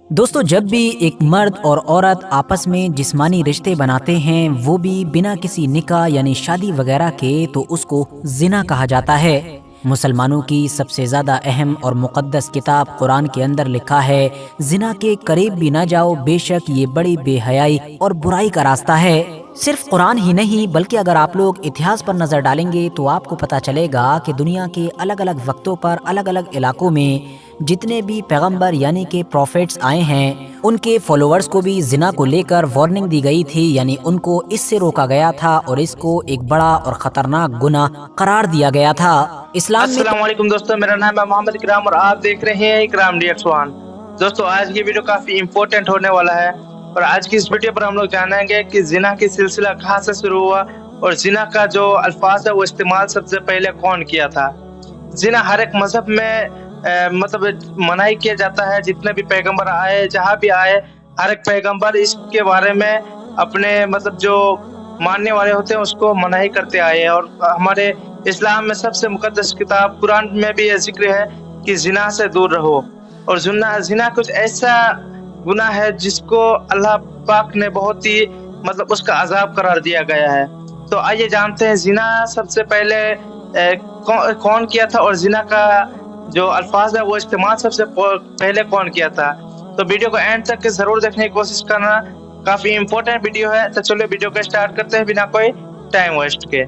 दोस्तों, जब भी एक मर्द और औरत आपस में जिस्मानी रिश्ते बनाते हैं, वो भी बिना किसी निकाह यानी शादी वगैरह के, तो उसको जिना कहा जाता है। मुसलमानों की सबसे ज़्यादा अहम और मुक़द्दस किताब कुरान के अंदर लिखा है, जिना के करीब भी ना जाओ, बेशक ये बड़ी बेहयाई और बुराई का रास्ता है। सिर्फ कुरान ही नहीं, बल्कि अगर आप लोग इतिहास पर नज़र डालेंगे तो आपको पता चलेगा कि दुनिया के अलग अलग वक्तों पर अलग अलग इलाकों में जितने भी पैगंबर यानी कि प्रॉफिट्स आए हैं, उनके फॉलोअर्स को भी जिना को लेकर वार्निंग दी गई थी, यानी उनको इससे रोका गया था और इसको एक बड़ा और ख़तरनाक गुनाह करार दिया गया था। इस्लाम में अस्सलाम वालेकुम दोस्तों, मेरा नाम है मोहम्मद इकराम और आप देख रहे हैं इकराम DX1। दोस्तों, आज की वीडियो काफी इम्पोर्टेंट होने वाला है और आज की इस वीडियो पर हम लोग जानेंगे कि जिना की सिलसिला कहाँ से शुरू हुआ और जिना का जो अल्फाज है वो इस्तेमाल सबसे पहले कौन किया था। जिना हर एक मजहब में मतलब मनाही किया जाता है। जितने भी पैगंबर आए, जहाँ भी आए, हर एक पैगंबर इसके बारे में अपने मतलब जो मानने वाले होते हैं उसको मनाही करते आए हैं। और हमारे इस्लाम में सबसे मुकद्दस किताब कुरान में भी यह जिक्र है कि जिना से दूर रहो। और जिना कुछ ऐसा गुनाह है जिसको अल्लाह पाक ने बहुत ही मतलब उसका अजाब करार दिया गया है। तो आइए जानते हैं जिना सबसे पहले कौन किया था और जिना का जो अल्फाज है वो इस्तेमाल सबसे पहले कौन किया था। तो वीडियो को एंड तक जरूर देखने की कोशिश करना, काफी इम्पोर्टेंट वीडियो है। तो चलो वीडियो को स्टार्ट करते हैं बिना कोई टाइम वेस्ट के।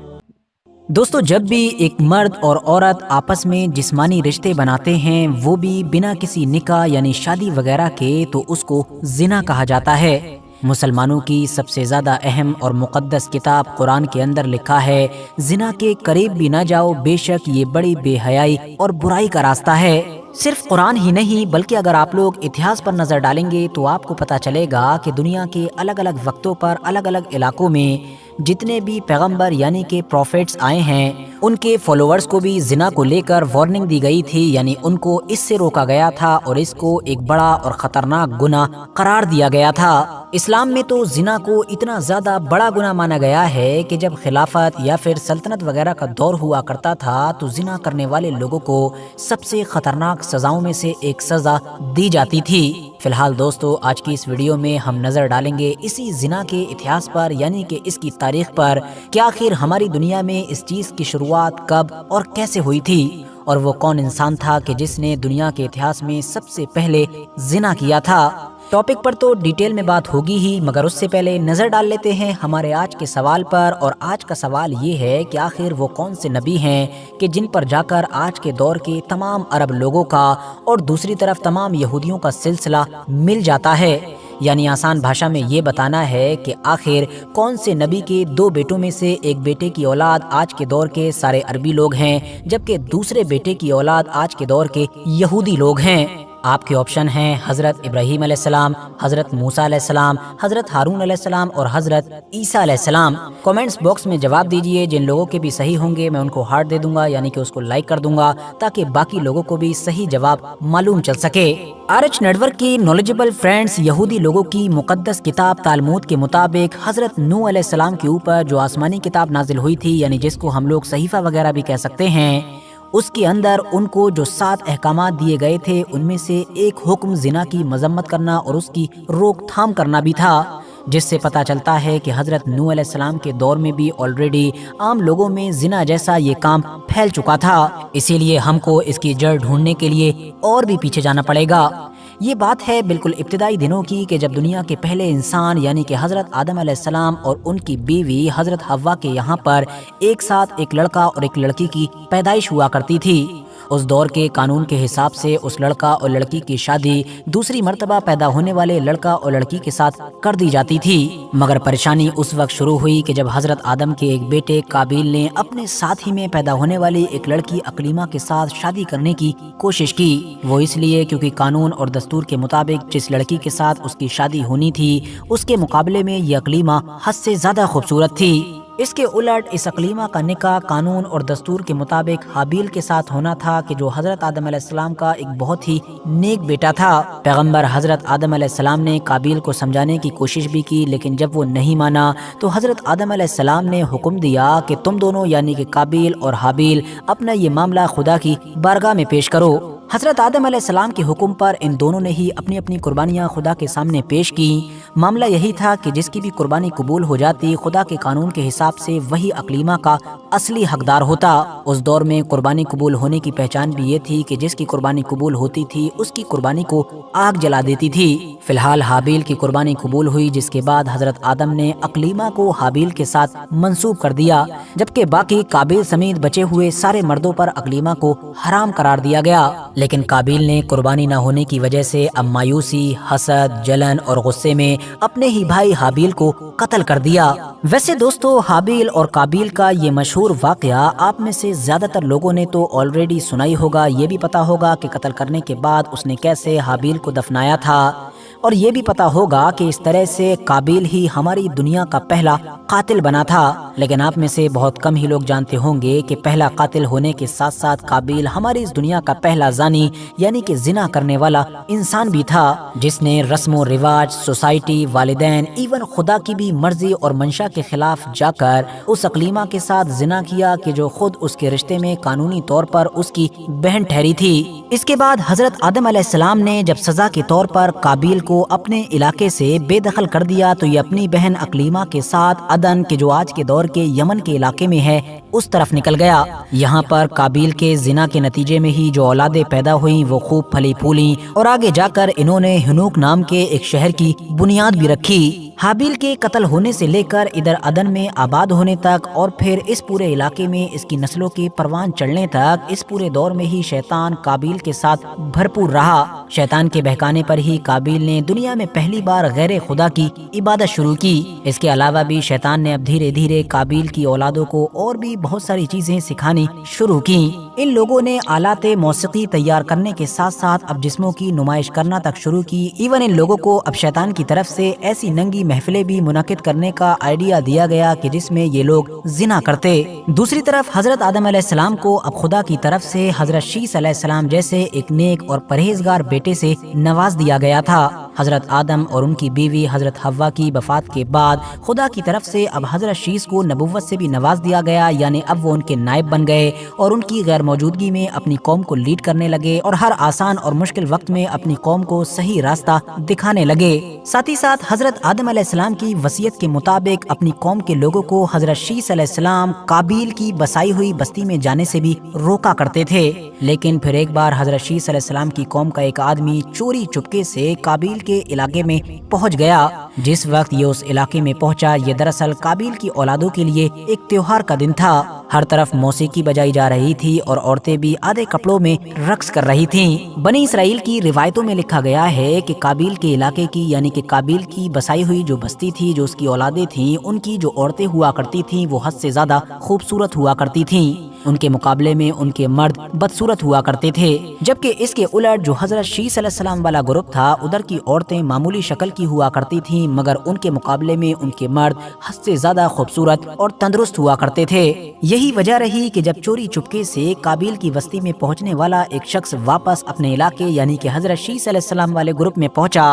दोस्तों, जब भी एक मर्द और औरत आपस में जिस्मानी रिश्ते बनाते हैं, वो भी बिना किसी निकाह यानी शादी वगैरह के, तो उसको जिना कहा जाता है। मुसलमानों की सबसे ज़्यादा अहम और मुक़द्दस किताब कुरान के अंदर लिखा है, जिना के करीब भी ना जाओ, बेशक ये बड़ी बेहयाई और बुराई का रास्ता है। सिर्फ कुरान ही नहीं, बल्कि अगर आप लोग इतिहास पर नज़र डालेंगे तो आपको पता चलेगा कि दुनिया के अलग अलग वक्तों पर अलग अलग इलाकों में जितने भी पैगंबर यानी कि प्रॉफिट्स आए हैं, उनके फॉलोअर्स को भी जिना को लेकर वार्निंग दी गई थी, यानी उनको इससे रोका गया था और इसको एक बड़ा और ख़तरनाक गुनाह करार दिया गया था। इस्लाम में तो जिना को इतना ज़्यादा बड़ा गुनाह माना गया है कि जब खिलाफत या फिर सल्तनत वगैरह का दौर हुआ करता था, तो जिना करने वाले लोगों को सबसे ख़तरनाक सज़ाओं में से एक सज़ा दी जाती थी। फिलहाल दोस्तों, आज की इस वीडियो में हम नज़र डालेंगे इसी जिना के इतिहास पर, यानी कि इसकी तारीख पर, कि आखिर हमारी दुनिया में इस चीज़ की शुरुआत कब और कैसे हुई थी, और वो कौन इंसान था कि जिसने दुनिया के इतिहास में सबसे पहले जिना किया था। टॉपिक पर तो डिटेल में बात होगी ही, मगर उससे पहले नज़र डाल लेते हैं हमारे आज के सवाल पर। और आज का सवाल ये है कि आखिर वो कौन से नबी हैं कि जिन पर जाकर आज के दौर के तमाम अरब लोगों का और दूसरी तरफ तमाम यहूदियों का सिलसिला मिल जाता है। यानी आसान भाषा में ये बताना है कि आखिर कौन से नबी के दो बेटों में से एक बेटे की औलाद आज के दौर के सारे अरबी लोग हैं, जबकि दूसरे बेटे की औलाद आज के दौर के यहूदी लोग हैं। आपके ऑप्शन हैं हज़रत इब्राहीम अलैहिस्सलाम, हज़रत मूसा अलैहिस्सलाम, हज़रत हारून अलैहिस्सलाम और हज़रत ईसा अलैहिस्सलाम। कमेंट्स बॉक्स में जवाब दीजिए। जिन लोगों के भी सही होंगे मैं उनको हार्ट दे दूंगा, यानी कि उसको लाइक कर दूंगा, ताकि बाकी लोगों को भी सही जवाब मालूम चल सके। RH नेटवर्क की नॉलेजेबल फ्रेंड्स, यहूदी लोगों की मुकद्दस किताब तालमूद के मुताबिक हज़रत नूह अलैहिस्सलाम के ऊपर जो आसमानी किताब नाजिल हुई थी, यानी जिसको हम लोग सहीफ़ा वगैरह भी कह सकते हैं, उसके अंदर उनको जो 7 अहकामात दिए गए थे, उनमें से एक हुक्म जिना की मजम्मत करना और उसकी रोकथाम करना भी था, जिससे पता चलता है कि हज़रत नूह अलैहिस्सलाम के दौर में भी ऑलरेडी आम लोगों में जिना जैसा ये काम फैल चुका था। इसीलिए हमको इसकी जड़ ढूंढने के लिए और भी पीछे जाना पड़ेगा। ये बात है बिल्कुल इब्तिदाई दिनों की कि जब दुनिया के पहले इंसान यानी कि हज़रत आदम अलैहिस्सलाम और उनकी बीवी हज़रत हव्वा के यहाँ पर एक साथ एक लड़का और एक लड़की की पैदाइश हुआ करती थी। उस दौर के कानून के हिसाब से उस लड़का और लड़की की शादी दूसरी मर्तबा पैदा होने वाले लड़का और लड़की के साथ कर दी जाती थी। मगर परेशानी उस वक्त शुरू हुई कि जब हज़रत आदम के एक बेटे काबिल ने अपने साथ ही में पैदा होने वाली एक लड़की अकलीमा के साथ शादी करने की कोशिश की। वो इसलिए क्योंकि कानून और दस्तूर के मुताबिक जिस लड़की के साथ उसकी शादी होनी थी, उसके मुकाबले में ये अकलीमा हद से ज़्यादा खूबसूरत थी। इसके उलट इस अकलीमा का निकाह कानून और दस्तूर के मुताबिक हाबील के साथ होना था, कि जो हज़रत आदम अलैहिस्सलाम का एक बहुत ही नेक बेटा था। पैगंबर हज़रत आदम अलैहिस्सलाम ने काबिल को समझाने की कोशिश भी की, लेकिन जब वो नहीं माना तो हज़रत आदम अलैहिस्सलाम ने हुक्म दिया कि तुम दोनों यानी कि काबिल और हाबील अपना ये मामला खुदा की बारगाह में पेश करो। हजरत आदम अलैहिस्सलाम के हुक्म पर इन दोनों ने ही अपनी अपनी कुर्बानियाँ खुदा के सामने पेश की। मामला यही था कि जिसकी भी कुर्बानी कबूल हो जाती, खुदा के कानून के हिसाब से वही अकलीमा का असली हकदार होता। उस दौर में कुर्बानी कबूल होने की पहचान भी ये थी कि जिसकी कुर्बानी कबूल होती थी उसकी कुर्बानी को आग जला देती थी। फिलहाल हाबिल की कुर्बानी कबूल हुई, जिसके बाद हजरत आदम ने अकलीमा को हाबिल के साथ मंसूब कर दिया, जबकि बाकी काबिल समेत बचे हुए सारे मर्दों पर अकलीमा को हराम करार दिया गया। लेकिन काबिल ने कुर्बानी न होने की वजह से अब मायूसी, हसद, जलन और गुस्से में अपने ही भाई हाबिल को कत्ल कर दिया। वैसे दोस्तों, हाबिल और काबिल का ये मशहूर वाकया आप में से ज्यादातर लोगों ने तो ऑलरेडी सुना ही होगा। ये भी पता होगा कि कत्ल करने के बाद उसने कैसे हाबिल को दफनाया था, और ये भी पता होगा कि इस तरह से काबिल ही हमारी दुनिया का पहला कातिल बना था। लेकिन आप में से बहुत कम ही लोग जानते होंगे कि पहला कातिल होने के साथ साथ काबिल हमारी इस दुनिया का पहला जानी यानी कि जिना करने वाला इंसान भी था, जिसने रस्मों रिवाज, सोसाइटी, वालिदैन, इवन खुदा की भी मर्जी और मंशा के खिलाफ जाकर उस अकलीमा के साथ जिना किया कि जो खुद उसके रिश्ते में कानूनी तौर पर उसकी बहन ठहरी थी। इसके बाद हजरत आदम अलैहिस्सलाम ने जब सजा के तौर पर काबिल को अपने इलाके से बेदखल कर दिया, तो ये अपनी बहन अकलीमा के साथ अदन के जो आज के दौर के यमन के इलाके में है उस तरफ निकल गया। यहाँ पर काबिल के जिना के नतीजे में ही जो औलादें पैदा हुई वो खूब फली फूली और आगे जाकर इन्होंने हनूक नाम के एक शहर की बुनियाद भी रखी। हाबिल के कत्ल होने से लेकर इधर अदन में आबाद होने तक और फिर इस पूरे इलाके में इसकी नस्लों के परवान चढ़ने तक, इस पूरे दौर में ही शैतान काबिल के साथ भरपूर रहा। शैतान के बहकाने पर ही काबिल ने दुनिया में पहली बार गैर खुदा की इबादत शुरू की। इसके अलावा भी शैतान ने अब धीरे धीरे काबिल की औलादों को और भी बहुत सारी चीजें सिखानी शुरू की। इन लोगों ने आलाते मौसीकी तैयार करने के साथ साथ अब जिस्मों की नुमाइश करना तक शुरू की। इवन इन लोगों को अब शैतान की तरफ से ऐसी नंगी महफिलें भी मुनक्किद करने का आइडिया दिया गया कि जिसमें ये लोग जिना करते। दूसरी तरफ हजरत आदम अलैहिस्सलाम को अब खुदा की तरफ से हजरत शीस अलैहिस्सलाम जैसे एक नेक और परहेजगार बेटे से नवाज दिया गया था। हजरत आदम और उनकी बीवी हजरत हव्वा की वफात के बाद खुदा की तरफ से अब हजरत शीस को नबुव्वत से भी नवाज दिया गया, यानी अब वो उनके नायब बन गए और उनकी गैर मौजूदगी में अपनी कौम को लीड करने लगे और हर आसान और मुश्किल वक्त में अपनी कौम को सही रास्ता दिखाने लगे। साथ ही साथ हजरत आदम अलैहिस्सलाम की वसीयत के मुताबिक अपनी कौम के लोगों को हजरत शीस अलैहिस्सलाम काबिल की बसाई हुई बस्ती में जाने से भी रोका करते थे। लेकिन फिर एक बार हजरत शीस अलैहिस्सलाम की कौम का एक आदमी चोरी चुपके से काबिल के इलाके में पहुंच गया। जिस वक्त ये उस इलाके में पहुंचा, ये दरअसल काबिल की औलादों के लिए एक त्योहार का दिन था। हर तरफ मौसीकी बजाई जा रही थी और औरतें भी आधे कपड़ों में रक्स कर रही थीं। बनी इसराइल की रिवायतों में लिखा गया है कि काबिल के इलाके की यानी कि काबिल की बसाई हुई जो बस्ती थी, जो उसकी औलादें थीं, उनकी जो औरतें हुआ करती थीं वो हद से ज्यादा खूबसूरत हुआ करती थीं। उनके मुकाबले में उनके मर्द बदसूरत हुआ करते थे। जबकि इसके उलट जो हजरत शीस अलैहिस्सलाम वाला ग्रुप था, उधर की औरतें मामूली शक्ल की हुआ करती थीं, मगर उनके मुकाबले में उनके मर्द हद से ज्यादा खूबसूरत और तंदुरुस्त हुआ करते थे। यही वजह रही कि जब चोरी चुपके से काबिल की बस्ती में पहुंचने वाला एक शख्स वापस अपने इलाके यानी कि हजरत शीस अलैहिस्सलाम वाले ग्रुप में पहुंचा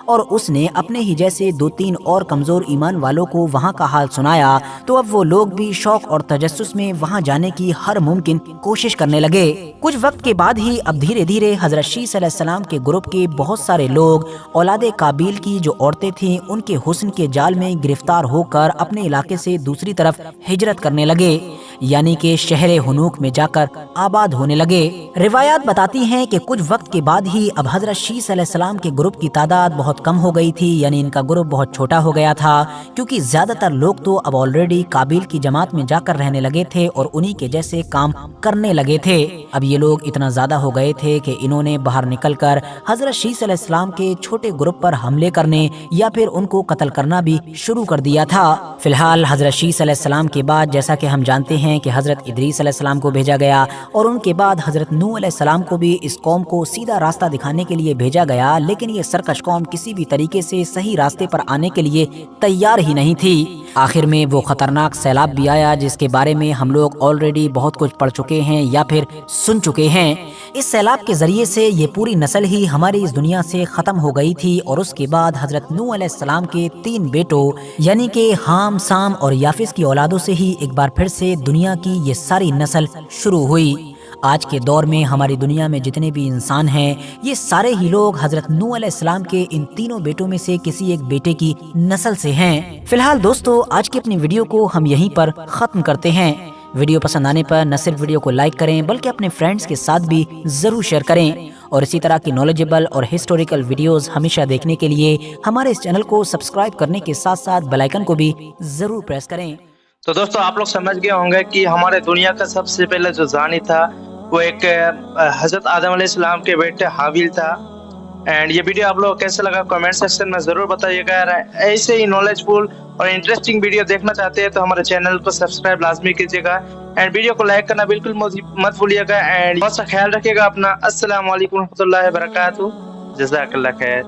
और उसने अपने ही जैसे 2-3 और कमजोर ईमान वालों को वहां का हाल सुनाया, तो अब वो लोग भी शौक और तजस्सुस में वहां जाने की हर मुमकिन कोशिश करने लगे। कुछ वक्त के बाद ही अब धीरे धीरे हजरत शीस अलैहिस्सलाम के ग्रुप के बहुत सारे लोग औलादे काबिल की जो औरतें थीं उनके हुस्न के जाल में गिरफ्तार होकर अपने इलाके से दूसरी तरफ हिजरत करने लगे, यानी कि शहर हुनूक में जाकर आबाद होने लगे। रिवायात बताती हैं कि कुछ वक्त के बाद ही अब हजरत शीस अलैहिस्सलाम के ग्रुप की तादाद बहुत कम हो गई थी, यानी इनका ग्रुप बहुत छोटा हो गया था, क्योंकि ज्यादातर लोग तो अब ऑलरेडी काबिल की जमात में जाकर रहने लगे थे और उन्हीं के जैसे काम करने लगे थे। अब ये लोग इतना ज्यादा हो गए थे कि इन्होंने बाहर निकलकर हजरत शीस अलैहिस्सलाम के छोटे ग्रुप पर हमले करने या फिर उनको कत्ल करना भी शुरू कर दिया था। फिलहाल हजरत शीस अलैहिस्सलाम के बाद जैसा कि हम जानते हैं कि हजरत इदरीस अलैहिस्सलाम को भेजा गया और उनके बाद हजरत नूह अलैहिस्सलाम को भी इस कौम को सीधा रास्ता दिखाने के लिए भेजा गया, लेकिन ये सरकश कौम किसी भी तरीके से सही रास्ते पर आने के लिए तैयार ही नहीं थी। आखिर में वो खतरनाक सैलाब भी आया जिसके बारे में हम लोग ऑलरेडी बहुत कुछ पढ़ चुके हैं या फिर सुन चुके हैं। इस सैलाब के जरिए से ये पूरी नस्ल ही हमारी इस दुनिया से खत्म हो गई थी और उसके बाद हजरत नूह अलैहिस्सलाम के 3 बेटों यानी कि हाम, साम और याफिस की औलादों से ही एक बार फिर से दुनिया की ये सारी नस्ल शुरू हुई। آج کے دور میں ہماری دنیا میں جتنے بھی انسان ہیں یہ سارے ہی لوگ حضرت نوح علیہ السلام کے ان تینوں بیٹوں میں سے کسی ایک بیٹے کی نسل سے ہیں۔ فی الحال دوستو آج کی اپنی ویڈیو کو ہم یہیں پر ختم کرتے ہیں۔ ویڈیو پسند آنے پر نہ صرف ویڈیو کو لائک کریں بلکہ اپنے فرینڈز کے ساتھ بھی ضرور شیئر کریں، اور اسی طرح کی نالجیبل اور ہسٹوریکل ویڈیوز ہمیشہ دیکھنے کے لیے ہمارے اس چینل کو سبسکرائب کرنے کے ساتھ ساتھ بیل آئیکن کو بھی ضرور پریس کریں۔ تو دوستو آپ لوگ سمجھ گئے ہوں گے کہ ہمارے دنیا کا سب سے پہلے جو زانی تھا وہ ایک حضرت آدم علیہ السلام کے بیٹے حابیل تھا۔ اینڈ یہ ویڈیو آپ لوگ کیسے لگا کمنٹ سیکشن میں ضرور بتائیے گا۔ ایسے ہی نالج فل اور انٹرسٹنگ ویڈیو دیکھنا چاہتے ہیں تو ہمارے چینل کو سبسکرائب لازمی کیجیے گا، اینڈ ویڈیو کو لائک کرنا بالکل مت بھولیے گا، اینڈ بہت سا خیال رکھیے گا اپنا۔ السلام علیکم ورحمۃ اللہ وبرکاتہ، جزاک اللہ خیر۔